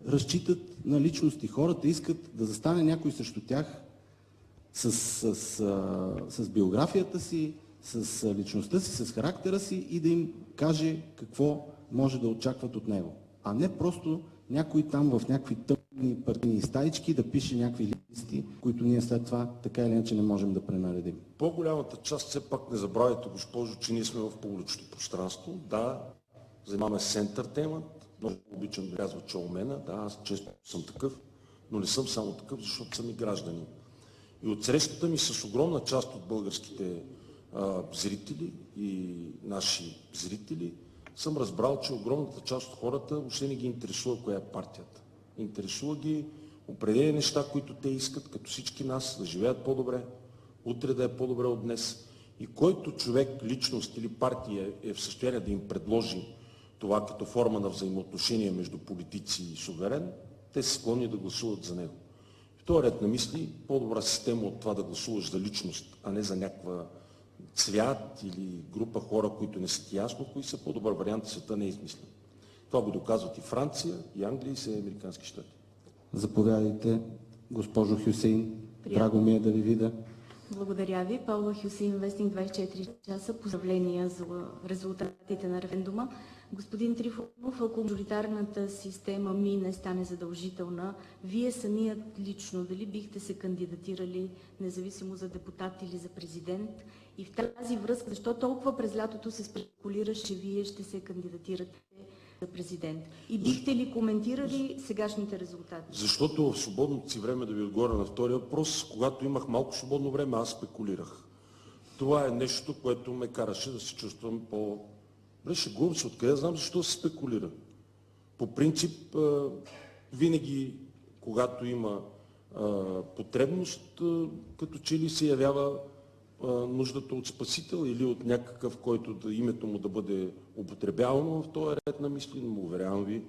разчитат на личности. Хората искат да застане някой срещу тях с биографията си, с личността си, с характера си и да им каже какво може да очакват от него. А не просто някой там в някакви тъмни партийни стаички да пише някакви листи, които ние след това така или иначе не можем да пренаредим. По-голямата част, все пак не забравяйте, госпожо, че ние сме в публичното пространство. Да, занимаваме с ентертеймент. Много обичам да казва шоумена. Да, аз често съм такъв, но не съм само такъв, защото съм и гражданин. И от срещата ми с огромна част от българските зрители и наши зрители съм разбрал, че огромната част от хората въобще не ги интересува коя е партията. Интересува ги определени неща, които те искат, като всички нас, да живеят по-добре, утре да е по-добре от днес. И който човек, личност или партия е в състояние да им предложи това като форма на взаимоотношение между политици и суверен, те са склонни да гласуват за него. В този ред на мисли, по-добра система от това да гласуваш за личност, а не за някаква цвят или група хора, които не са ти ясно, кои са, по-добър вариант, света не е измислен. Това го доказват и Франция, и Англия, и Съединените американски щати. Заповядайте, госпожо Хюсеин. Драго ми е да ви видя. Благодаря ви. Паула Хюсеин, Вестник 24 часа. Поздравления за резултатите на референдума. Господин Трифонов, ако мажоритарната система мине, стане задължителна, вие самият лично дали бихте се кандидатирали независимо за депутат или за президент? И в тази връзка, защо толкова през лятото се спекулира, че вие ще се кандидатирате за президент? И бихте ли коментирали сегашните резултати? Защото в свободното си време, да ви отговоря на втория въпрос, когато имах малко свободно време, аз спекулирах. Това е нещо, което ме караше да се чувствам по... Шегувам се, откъде знам защо се спекулира. По принцип, винаги, когато има потребност, като че ли се явява нуждата от спасител или от някакъв, който името му да бъде употребявано в този ред на мисли, но уверявам ви,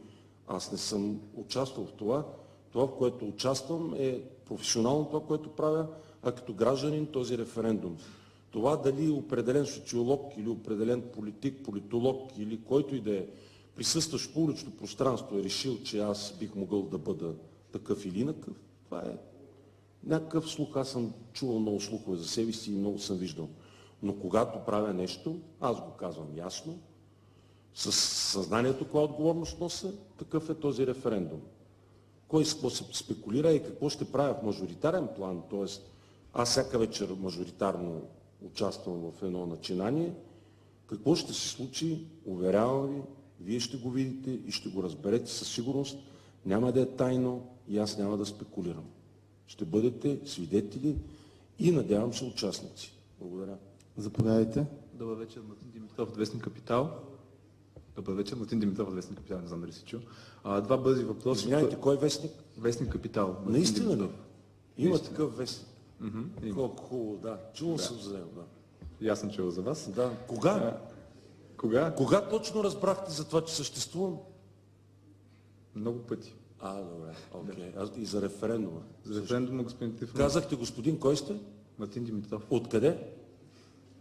аз не съм участвал в това. Това, в което участвам, е професионално това, което правя, а като гражданин този референдум. Това дали определен социолог или определен политик, политолог или който и да е присъстващ в публично пространство е решил, че аз бих могъл да бъда такъв или инакъв, това е някакъв слух. Аз съм чувал много слухове за себе си и много съм виждал. Но когато правя нещо, аз го казвам ясно, с съзнанието каква отговорност нося, такъв е този референдум. Кой с какво се спекулира и какво ще правя в мажоритарен план, т.е. аз всяка вечер мажоритарно участвам в едно начинание, какво ще се случи, уверявам ви, вие ще го видите и ще го разберете със сигурност, няма да е тайно и аз няма да спекулирам. Ще бъдете свидетели и надявам се участници. Благодаря. Заповядайте. Добър вечер, Мартин Димитров, Вестник Капитал. Добър вечер, Мартин Димитров, Вестник Капитал, не знам дали си чу. Два бързи въпроса. Извинявайте, кой е вестник? Вестник Капитал. Наистина ли? Има Наистина. такъв вестник. Колко хубаво, да. Чувал съм за него, да. И аз съм чувал за вас. Да. Кога? Кога? Кога точно разбрахте за това, че съществувам? Много пъти. Добре, окей. И за референдума? За референдума, господин Трифонов. Казахте, господин, кой сте? Мартин Димитров. Откъде?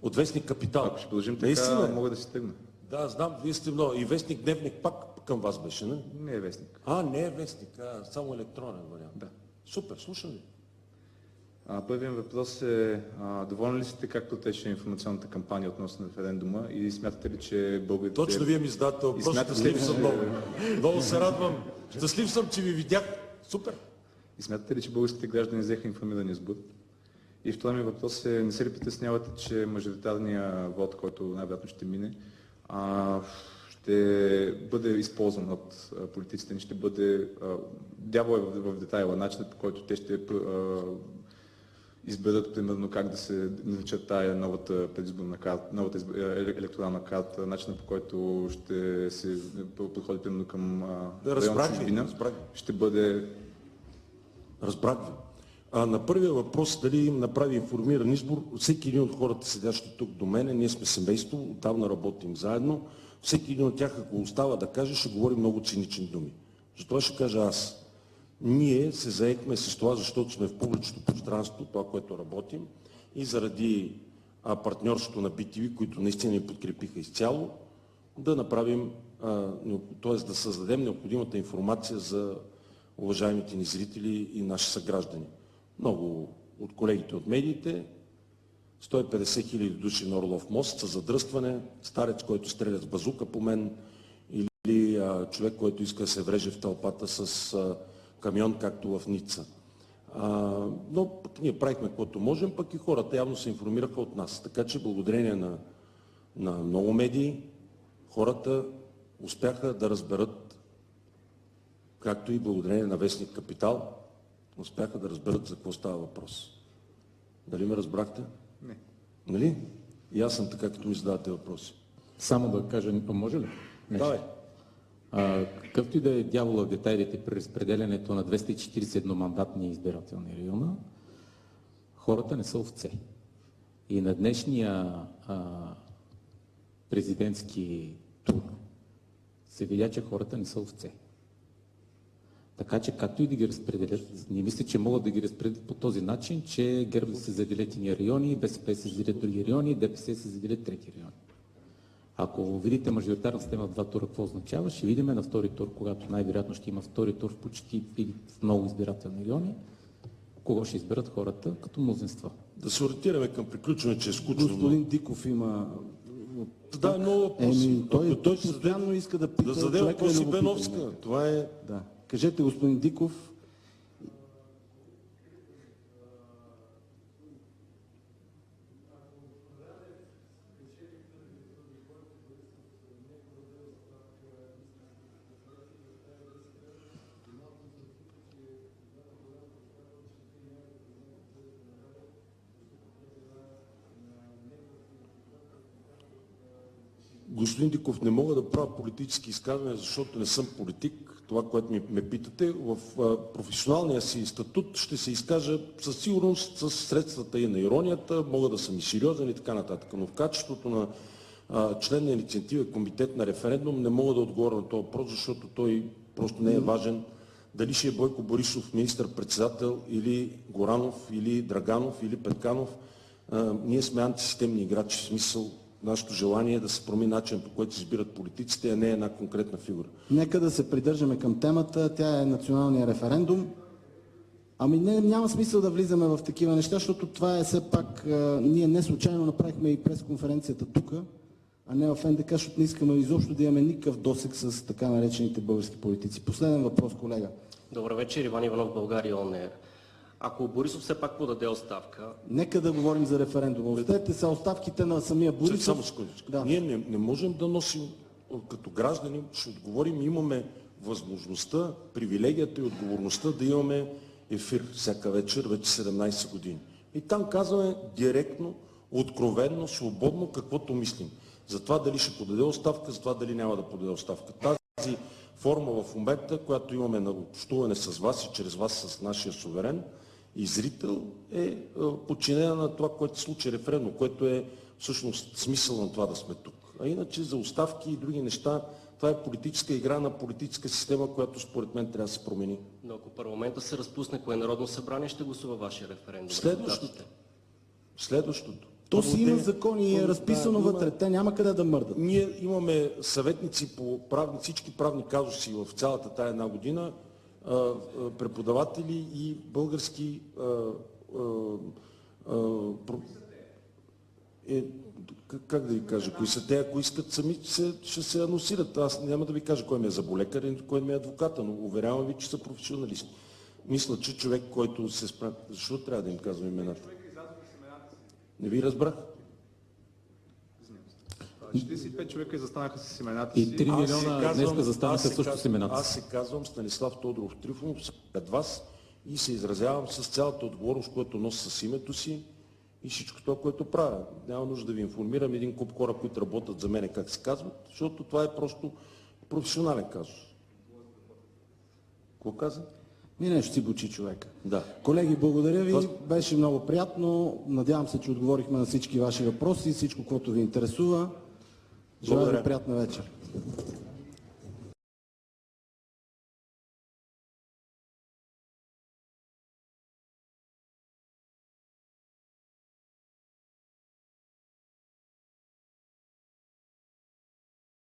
От Вестник Капитал. Ако ще продължим така, Наистина? мога да си тръгна. Да, знам, вие сте много. И Вестник Дневник пак към вас беше, не? Не е вестник. Не е Вестник, само електронен вариант. Да. Супер, слушам ви. Първият въпрос е, доволни ли сте как протече информационната кампания относно референдума и смятате ли, че българите... Точно вие ми задавате въпрос, щастлив съм много. Много се радвам. Щастлив съм, че ви видях. Супер. И смятате ли, че българските граждани взеха информиран избор? И вторият ми въпрос е, не се ли притеснявате, че мажоритарният вод, който най-вероятно ще мине, ще бъде използван от политиците ни, ще бъде дявол в детайла, начинът, по който те ще изберат, примерно, как да се начертае новата предизборна карта, новата електорална карта, начинът, по който ще се подходи, примерно, към район чужбина, ще бъде... Разбрах ви. На първия въпрос, дали им направи информиран избор, всеки един от хората, седящи тук до мене, ние сме семейство, отдавна работим заедно, всеки един от тях, ако остава да каже, ще говори много цинични думи. Затова ще кажа аз. Ние се заехме с това, защото сме в публичното пространство, това, което работим, и заради партньорството на BTV, които наистина ни подкрепиха изцяло, да направим, т.е. да създадем необходимата информация за уважаемите ни зрители и наши съграждани. Много от колегите от медиите, 150 хиляди души на Орлов мост за задръстване, старец, който стреля с базука по мен, или човек, който иска да се вреже в тълпата с камион, както в Ница. Но пък ние правихме каквото можем, пък и хората явно се информираха от нас. Така че благодарение на много медии, хората успяха да разберат, както и благодарение на Вестник Капитал, успяха да разберат за какво става въпрос. Дали ме разбрахте? Не. Нали? И аз съм така, като ми задавате въпроси. Само да кажа, може ли? Давай. Какъвто и да е дявола в детайлите при разпределянето на 241 мандатни избирателни района, хората не са овце. И на днешния президентски тур се видя, че хората не са овце. Така че както и да ги разпределят, не мисля, че могат да ги разпределят по този начин, че ГЕРБ да се заделят едни райони, БСП се заделят други райони, ДПС се заделят трети райони. Ако видите мажоритарна система в два тура, какво означава, ще видим на втори тур, когато най-вероятно ще има втори тур в почти в много избирателни райони, кого ще изберат хората като мнозинство. Да се ориентираме към приключване, че е скучно. Господин Диков има Да, е много въпроси. Той постоянно иска да пита. Да зададе човека е въпроси любопитен. Беновска. Това е... Да. Кажете, господин Диков. Господин Диков, не мога да правя политически изказвания, защото не съм политик. Това, което ме питате, в професионалния си статут ще се изкажа със сигурност с средствата и на иронията, мога да съм и сериозен и така нататък. Но в качеството на член на инициативен комитет на референдум не мога да отговоря на този въпрос, защото той просто не е важен. Дали ще е Бойко Борисов министър-председател, или Горанов, или Драганов, или Петканов, ние сме антисистемни играчи, в смисъл нашето желание е да се промени начин, по който се избират политиците, а не една конкретна фигура. Нека да се придържаме към темата. Тя е националния референдум. Ами няма смисъл да влизаме в такива неща, защото това е все пак... ние не случайно направихме и пресконференцията тук, а не в НДК, защото не искаме изобщо да имаме никакъв досег с така наречените български политици. Последен въпрос, колега. Добър вечер, Иван Иванов, България ОНР. Ако Борисов все пак подаде оставка... Нека да говорим за референдума. Оставете са оставките на самия Борисов. Само секундичка. Да. Ние не можем да носим, като граждани, ще отговорим, имаме възможността, привилегията и отговорността да имаме ефир всяка вечер, вече 17 години. И там казваме директно, откровенно, свободно каквото мислим. За това дали ще подаде оставка, за това дали няма да подаде оставка. Тази форма в момента, която имаме на общуване с вас и чрез вас с нашия суверен и зрител, е подчинена на това, което се случи референдум, което е всъщност смисъл на това да сме тук. А иначе за оставки и други неща, това е политическа игра на политическа система, която според мен трябва да се промени. Но ако парламента се разпусне, кое Народно събрание ще гласува вашия референдум? Следващото. То си има закони и е разписано вътре. Те няма къде да мърдат. Ние имаме съветници по всички правни казуси в цялата тая една година, преподаватели и български как да ви кажа, кои са те, ако искат сами, ще се анонсират. Аз няма да ви кажа кой ме е заболекар и кой ме е адвоката, но уверявам ви, че са професионалисти. Мисля, че човек, който се справи... Защо трябва да им казвам имената? Не ви разбрах. 45 човека застанаха с имената си. И 3 милиона днеска застанаха също с имената си. Аз се казвам Станислав Тодоров Трифонов пред вас и се изразявам с цялата отговорност, която нося с името си и всичко това, което правя. Няма нужда да ви информирам един куп хора, които работят за мене, как се казват, защото това е просто професионален казус. Какво каза? Нещо си бучи човека. Да. Колеги, благодаря ви. Беше много приятно. Надявам се, че отговорихме на всички ваши въпроси, всичко, което ви интересува. Желая ви приятна вечер.